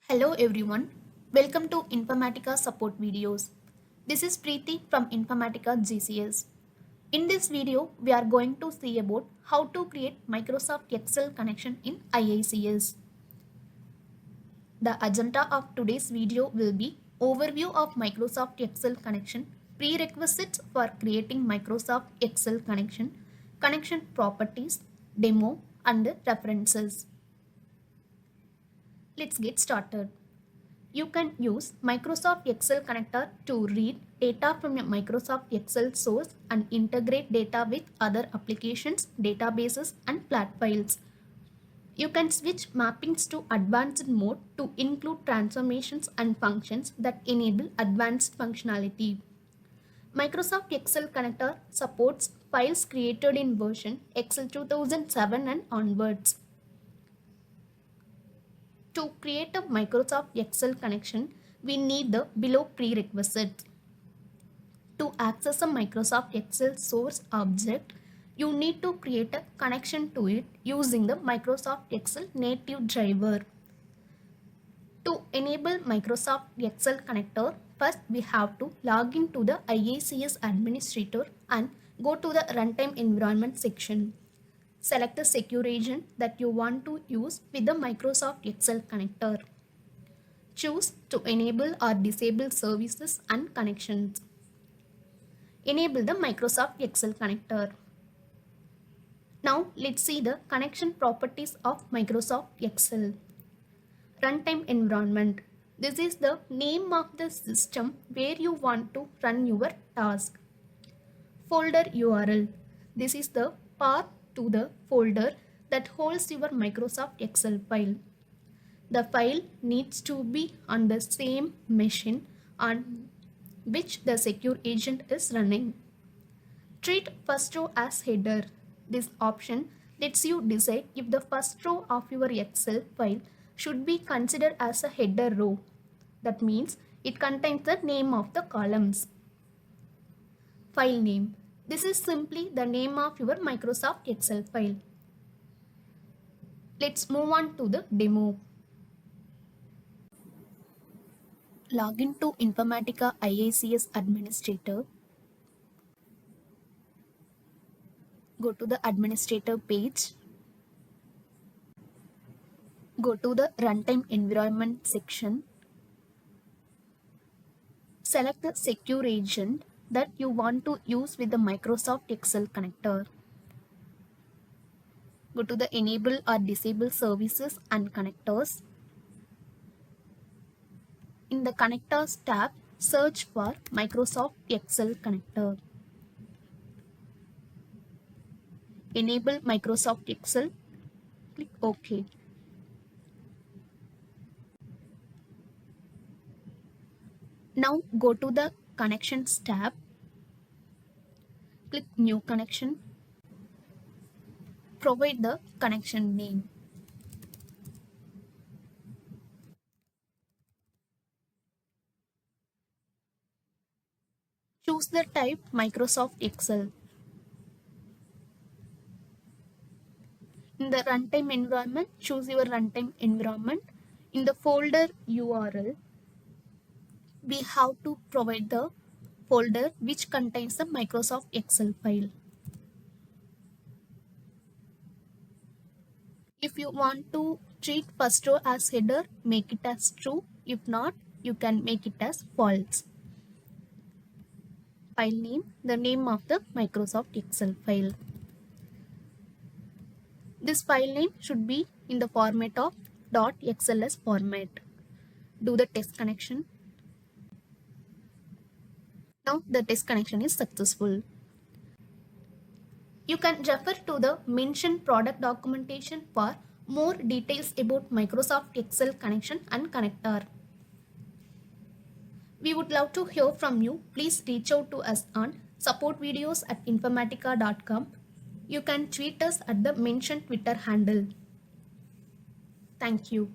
Hello everyone, welcome to Informatica support videos. This is Preeti from Informatica GCS. In this video, we are going to see about how to create Microsoft Excel connection in IICS. The agenda of today's video will be overview of Microsoft Excel connection, prerequisites for creating Microsoft Excel connection, connection properties, demo and references. Let's get started. You can use Microsoft Excel connector to read data from your Microsoft Excel source and integrate data with other applications, databases, and flat files. You can switch mappings to advanced mode to include transformations and functions that enable advanced functionality. Microsoft Excel connector supports files created in version Excel 2007 and onwards. To create a Microsoft Excel connection, we need the below prerequisites. To access a Microsoft Excel source object, you need to create a connection to it using the Microsoft Excel native driver. To enable Microsoft Excel connector, first we have to log into the IICS administrator and go to the runtime environment section. Select the secure agent that you want to use with the Microsoft Excel connector. Choose to enable or disable services and connections. Enable the Microsoft Excel connector. Now let's see the connection properties of Microsoft Excel. Runtime environment. This is the name of the system where you want to run your task. Folder URL. This is the path to the folder that holds your Microsoft Excel file. The file needs to be on the same machine on which the secure agent is running. Treat first row as header. This option lets you decide if the first row of your Excel file should be considered as a header row. That means it contains the name of the columns. File name. This is simply the name of your Microsoft Excel file. Let's move on to the demo. Log into Informatica IICS Administrator. Go to the Administrator page. Go to the Runtime Environment section. Select the secure agent that you want to use with the Microsoft Excel connector. Go to the Enable or Disable Services and Connectors. In the Connectors tab, search for Microsoft Excel connector. Enable Microsoft Excel. Click OK. Now go to the Connections tab. Click New Connection. Provide the connection name. Choose the type Microsoft Excel. In the runtime environment, choose your runtime environment. In the folder URL, we have to provide the folder which contains the Microsoft Excel file. If you want to treat first row as header, make it as true. If not, you can make it as false. File name, the name of the Microsoft Excel file. This file name should be in the format of .xls format. Do the test connection. Now the test connection is successful. You can refer to the mentioned product documentation for more details about Microsoft Excel connection and connector. We would love to hear from you. Please reach out to us on supportvideos@informatica.com. You can tweet us at the mentioned Twitter handle. Thank you.